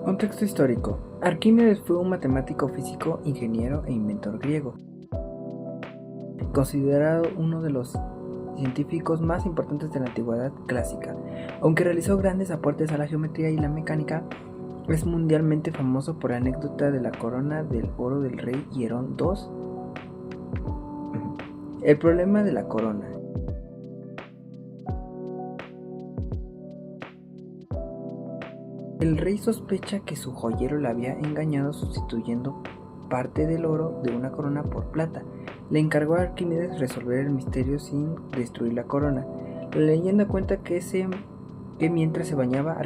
Contexto histórico. Arquímedes fue un matemático, físico, ingeniero e inventor griego, considerado uno de los científicos más importantes de la antigüedad clásica. Aunque realizó grandes aportes a la geometría y la mecánica, es mundialmente famoso por la anécdota de la corona del oro del rey Hierón II. El problema de la corona. El rey sospecha que su joyero le había engañado sustituyendo parte del oro de una corona por plata. Le encargó a Arquímedes resolver el misterio sin destruir la corona. La leyenda cuenta que mientras se bañaba,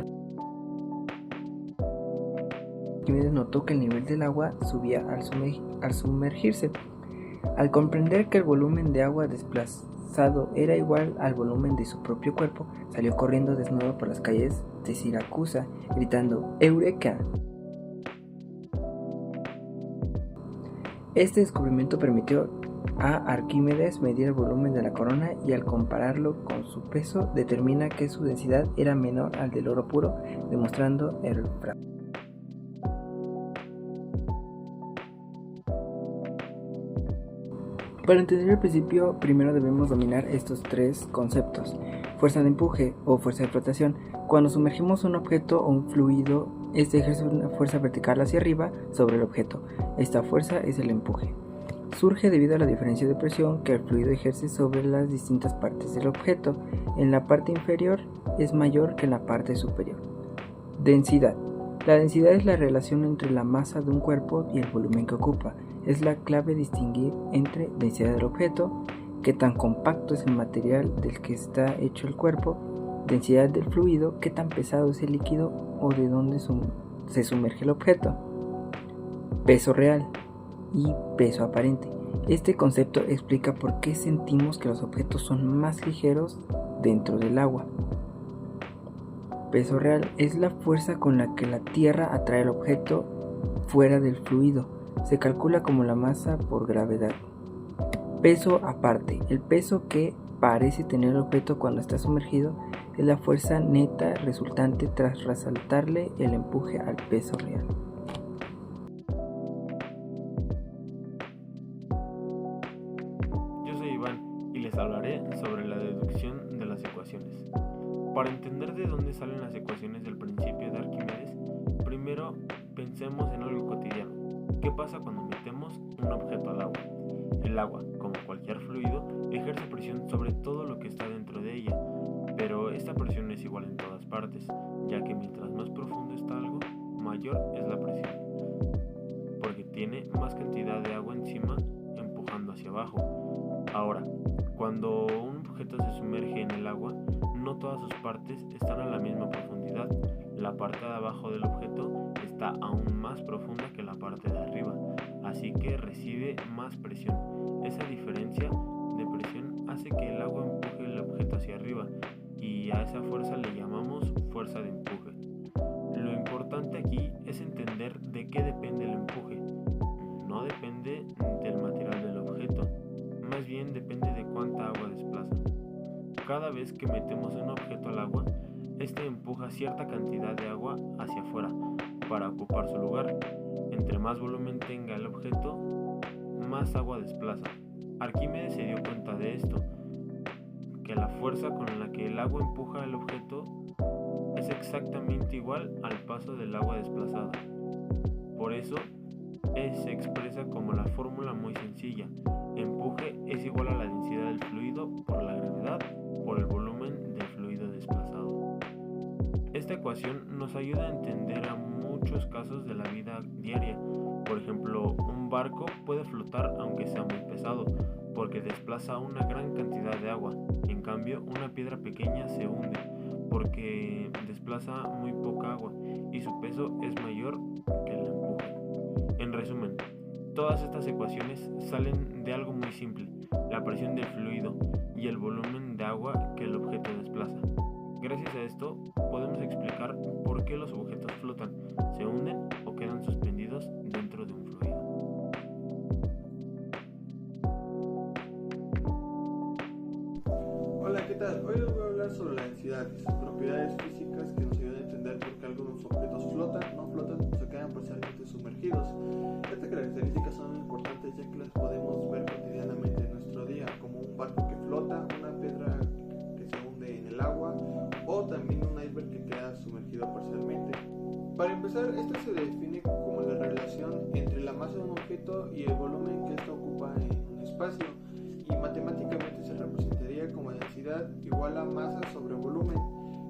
Arquímedes notó que el nivel del agua subía al sumergirse. Al comprender que el volumen de agua desplazado era igual al volumen de su propio cuerpo, salió corriendo desnudo por las calles de Siracusa, gritando ¡Eureka! Este descubrimiento permitió a Arquímedes medir el volumen de la corona y al compararlo con su peso determina que su densidad era menor al del oro puro, demostrando el fraude. Para entender el principio, primero debemos dominar estos tres conceptos. Fuerza de empuje o fuerza de flotación. Cuando sumergimos un objeto o un fluido, este ejerce una fuerza vertical hacia arriba sobre el objeto. Esta fuerza es el empuje. Surge debido a la diferencia de presión que el fluido ejerce sobre las distintas partes del objeto. En la parte inferior es mayor que en la parte superior. Densidad. La densidad es la relación entre la masa de un cuerpo y el volumen que ocupa. Es la clave distinguir entre densidad del objeto, qué tan compacto es el material del que está hecho el cuerpo, densidad del fluido, qué tan pesado es el líquido o de dónde se sumerge el objeto, peso real y peso aparente. Este concepto explica por qué sentimos que los objetos son más ligeros dentro del agua. Peso real es la fuerza con la que la Tierra atrae el objeto fuera del fluido. Se calcula como la masa por gravedad. Peso aparte. El peso que parece tener el objeto cuando está sumergido es la fuerza neta resultante tras resaltarle el empuje al peso real. Yo soy Iván y les hablaré sobre la deducción de las ecuaciones. Para entender de dónde salen las ecuaciones del principio de Arquímedes, primero pensemos en algo cotidiano. ¿Qué pasa cuando metemos un objeto al agua? El agua, como cualquier fluido, ejerce presión sobre todo lo que está dentro de ella, pero esta presión no es igual en todas partes, ya que mientras más profundo está algo, mayor es la presión, porque tiene más cantidad de agua encima empujando hacia abajo. Ahora, cuando un objeto se sumerge en el agua, no todas sus partes están a la misma profundidad. La parte de abajo del objeto está aún más profunda que la parte de arriba, así que recibe más presión. Esa diferencia de presión hace que el agua empuje el objeto hacia arriba y a esa fuerza le llamamos fuerza de empuje. Lo importante aquí es entender de qué depende el empuje. No depende del material del objeto, más bien depende de cuánta agua desplaza. Cada vez que metemos un objeto al agua, este empuja cierta cantidad de agua hacia afuera para ocupar su lugar. Entre más volumen tenga el objeto, más agua desplaza. Arquímedes se dio cuenta de esto, que la fuerza con la que el agua empuja el objeto es exactamente igual al paso del agua desplazada. Por eso, se expresa como la fórmula muy sencilla. Empuje es igual a la densidad del fluido por la gravedad por el volumen del fluido desplazado. Esta ecuación nos ayuda a entender a muchos casos de la vida diaria. Por ejemplo, un barco puede flotar aunque sea muy pesado, porque desplaza una gran cantidad de agua. En cambio, una piedra pequeña se hunde, porque desplaza muy poca agua y su peso es mayor que el empuje. En resumen, todas estas ecuaciones salen de algo muy simple, la presión del fluido y el volumen de agua que el objeto desplaza. Gracias a esto, podemos explicar por qué los objetos flotan, se hunden o quedan suspendidos dentro de un fluido. Hola, ¿qué tal? Hoy les voy a hablar sobre la densidad y sus propiedades físicas que nos ayudan a entender por qué algunos objetos flotan, no flotan Para empezar, esto se define como la relación entre la masa de un objeto y el volumen que ésta ocupa en un espacio, y matemáticamente se representaría como densidad igual a masa sobre volumen.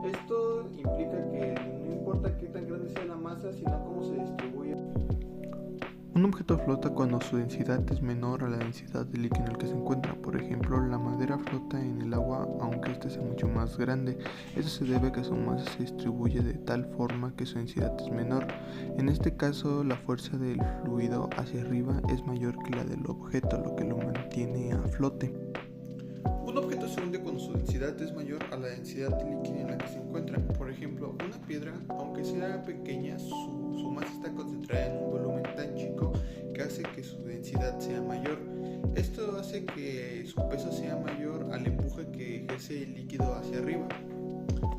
Esto implica que no importa qué tan grande sea la masa, sino cómo se distribuye. Un objeto flota cuando su densidad es menor a la densidad del líquido en el que se encuentra. Por ejemplo, la madera flota en el agua aunque éste sea mucho más grande. Esto se debe a que su masa se distribuye de tal forma que su densidad es menor. En este caso, la fuerza del fluido hacia arriba es mayor que la del objeto, lo que lo mantiene a flote. Un objeto se hunde cuando su densidad es mayor a la densidad del líquido en la que se encuentra. Por ejemplo, una piedra, aunque sea pequeña, su masa está concentrada en un volumen tan chico que hace que su densidad sea mayor. Esto hace que su peso sea mayor al empuje que ejerce el líquido hacia arriba.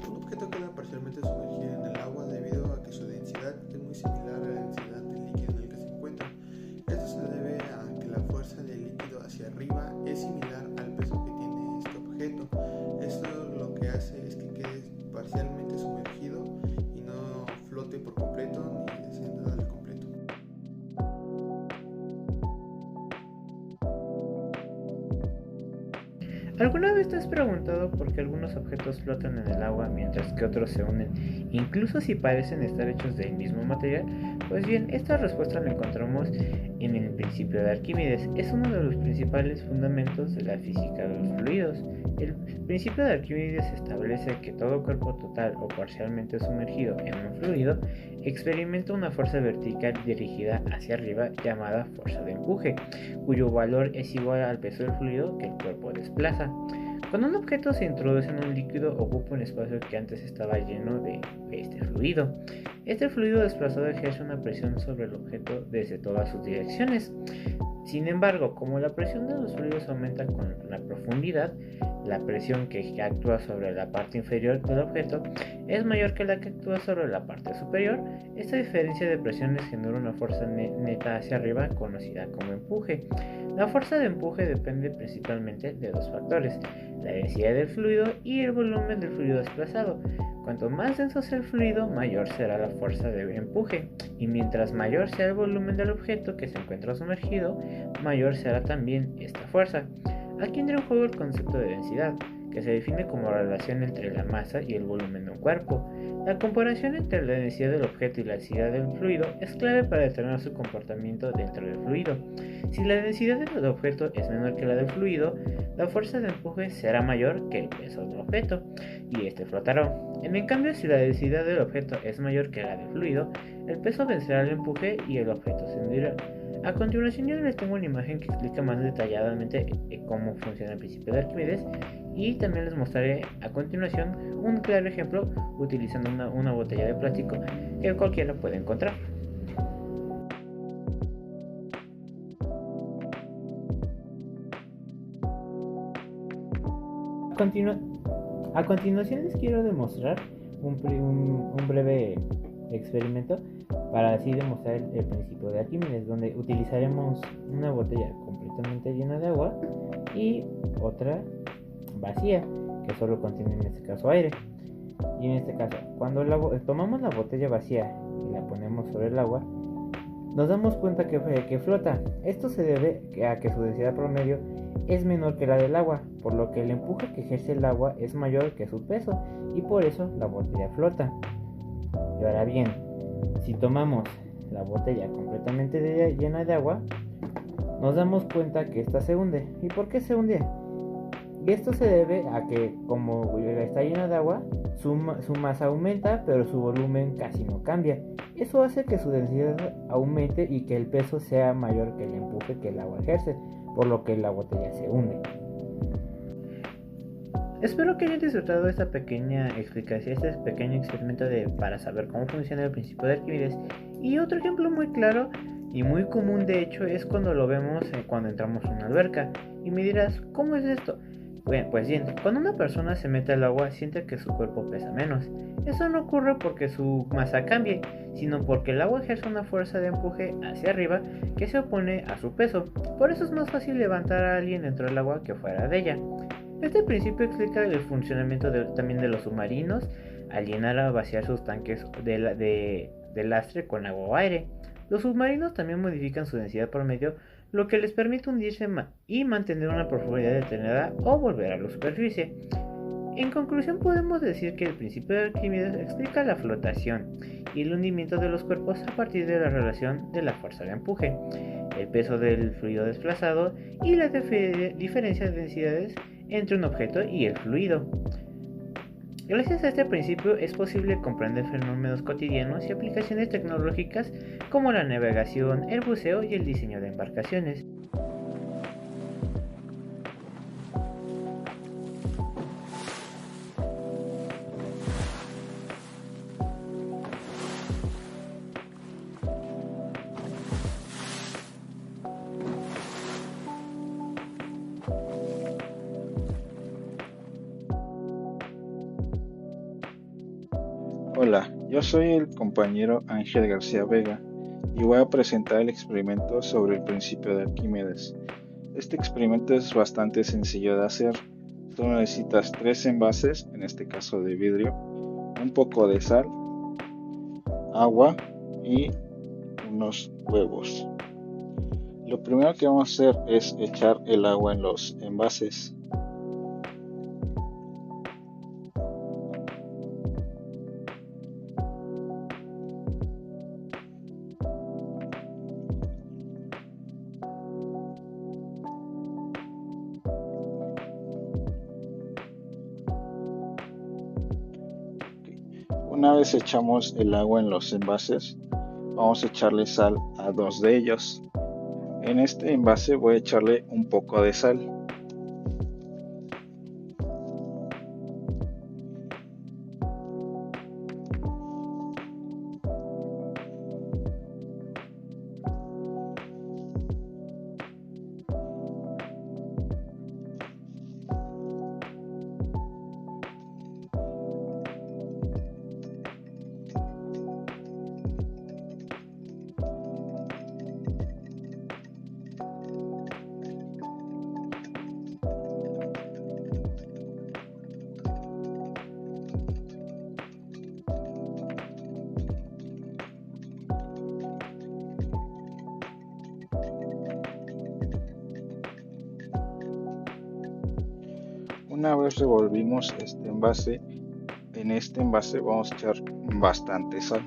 Un objeto queda parcialmente sumergido en el agua debido a que su densidad es muy similar a la densidad del líquido en el que se encuentra. Esto se debe a que la fuerza del líquido hacia arriba es similar al peso que tiene este objeto. Esto lo que hace es que quede parcialmente sumergido y no flote por completo ni descienda al completo. ¿Alguna vez te has preguntado por qué algunos objetos flotan en el agua mientras que otros se hunden, incluso si parecen estar hechos del mismo material? Pues bien, esta respuesta la encontramos en el principio de Arquímedes. Es uno de los principales fundamentos de la física de los fluidos. El principio de Arquímedes establece que todo cuerpo total o parcialmente sumergido en un fluido experimenta una fuerza vertical dirigida hacia arriba llamada fuerza de empuje, cuyo valor es igual al peso del fluido que el cuerpo desplaza. Cuando un objeto se introduce en un líquido, ocupa un espacio que antes estaba lleno de este fluido. Este fluido desplazado ejerce una presión sobre el objeto desde todas sus direcciones. Sin embargo, como la presión de los fluidos aumenta con la profundidad, la presión que actúa sobre la parte inferior del objeto es mayor que la que actúa sobre la parte superior. Esta diferencia de presiones genera una fuerza neta hacia arriba conocida como empuje. La fuerza de empuje depende principalmente de dos factores: la densidad del fluido y el volumen del fluido desplazado. Cuanto más denso sea el fluido, mayor será la fuerza de empuje, y mientras mayor sea el volumen del objeto que se encuentra sumergido, mayor será también esta fuerza. Aquí entra en juego el concepto de densidad, que se define como la relación entre la masa y el volumen de un cuerpo. La comparación entre la densidad del objeto y la densidad del fluido es clave para determinar su comportamiento dentro del fluido. Si la densidad del objeto es menor que la del fluido, la fuerza de empuje será mayor que el peso del objeto, y este flotará. En cambio, si la densidad del objeto es mayor que la del fluido, el peso vencerá el empuje y el objeto se hundirá. A continuación yo les tengo una imagen que explica más detalladamente cómo funciona el principio de Arquímedes, y también les mostraré a continuación un claro ejemplo utilizando una botella de plástico que cualquiera puede encontrar. A continuación les quiero demostrar un breve experimento para así demostrar el principio de Arquímedes, donde utilizaremos una botella completamente llena de agua y otra vacía, que solo contiene en este caso aire. Y en este caso, cuando tomamos la botella vacía y la ponemos sobre el agua, nos damos cuenta que flota. Esto se debe a que su densidad promedio es menor que la del agua, por lo que el empuje que ejerce el agua es mayor que su peso, y por eso la botella flota. Y ahora bien, si tomamos la botella completamente llena de agua, nos damos cuenta que esta se hunde. ¿Y por qué se hunde? Y esto se debe a que, como está llena de agua, su masa aumenta, pero su volumen casi no cambia. Eso hace que su densidad aumente y que el peso sea mayor que el empuje que el agua ejerce, por lo que la botella se hunde. Espero que hayan disfrutado de esta pequeña explicación, este pequeño experimento para saber cómo funciona el principio de Arquímedes. Y otro ejemplo muy claro y muy común de hecho es cuando lo vemos cuando entramos a una alberca. Y me dirás, ¿cómo es esto? Bueno, pues bien, cuando una persona se mete al agua siente que su cuerpo pesa menos. Eso no ocurre porque su masa cambie, sino porque el agua ejerce una fuerza de empuje hacia arriba que se opone a su peso. Por eso es más fácil levantar a alguien dentro del agua que fuera de ella. Este principio explica el funcionamiento también de los submarinos al llenar o vaciar sus tanques de de lastre con agua o aire. Los submarinos también modifican su densidad promedio, lo que les permite hundirse y mantener una profundidad determinada o volver a la superficie. En conclusión, podemos decir que el principio de Arquímedes explica la flotación y el hundimiento de los cuerpos a partir de la relación de la fuerza de empuje, el peso del fluido desplazado y la diferencia de densidades entre un objeto y el fluido. Gracias a este principio es posible comprender fenómenos cotidianos y aplicaciones tecnológicas como la navegación, el buceo y el diseño de embarcaciones. Hola, yo soy el compañero Ángel García Vega y voy a presentar el experimento sobre el principio de Arquímedes. Este experimento es bastante sencillo de hacer. Solo necesitas 3 envases, en este caso de vidrio, un poco de sal, agua y unos huevos. Lo primero que vamos a hacer es echar el agua en los envases. Una vez echamos el agua en los envases, vamos a echarle sal a 2 de ellos. En este envase voy a echarle un poco de sal. Una vez revolvimos este envase, en este envase vamos a echar bastante sal.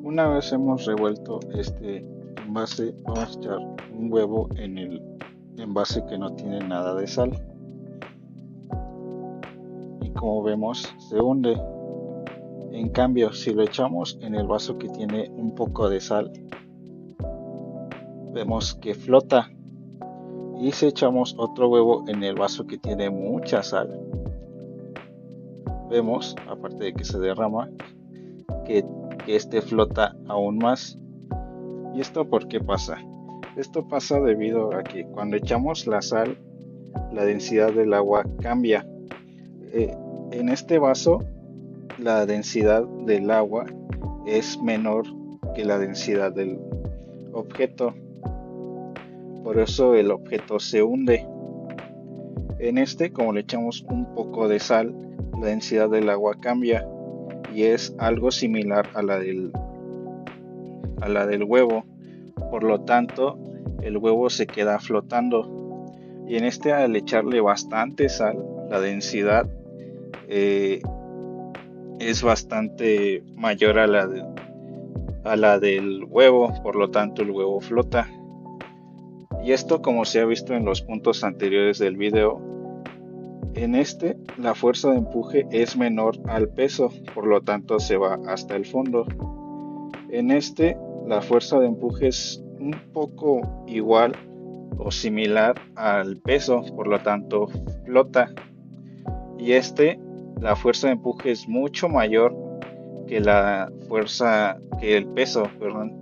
Una vez hemos revuelto este envase, vamos a echar un huevo en el envase que no tiene nada de sal. Y como vemos, se hunde. En cambio, si lo echamos en el vaso que tiene un poco de sal, vemos que flota. Y si echamos otro huevo en el vaso que tiene mucha sal, vemos, aparte de que se derrama, que este flota aún más. ¿Y esto por qué pasa? Esto pasa debido a que cuando echamos la sal, la densidad del agua cambia. En este vaso, la densidad del agua es menor que la densidad del objeto. Por eso el objeto se hunde. En este, como le echamos un poco de sal, la densidad del agua cambia y es algo similar a la del huevo. Por lo tanto, el huevo se queda flotando. Y en este, al echarle bastante sal, la densidad es bastante mayor a la del huevo. Por lo tanto, el huevo flota. Y esto, como se ha visto en los puntos anteriores del video, en este la fuerza de empuje es menor al peso, por lo tanto se va hasta el fondo. En este, la fuerza de empuje es un poco igual o similar al peso, por lo tanto flota. Y la fuerza de empuje es mucho mayor que que el peso, perdón.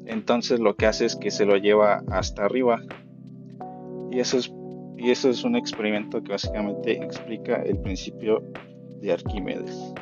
Entonces lo que hace es que se lo lleva hasta arriba. Y eso es un experimento que básicamente explica el principio de Arquímedes.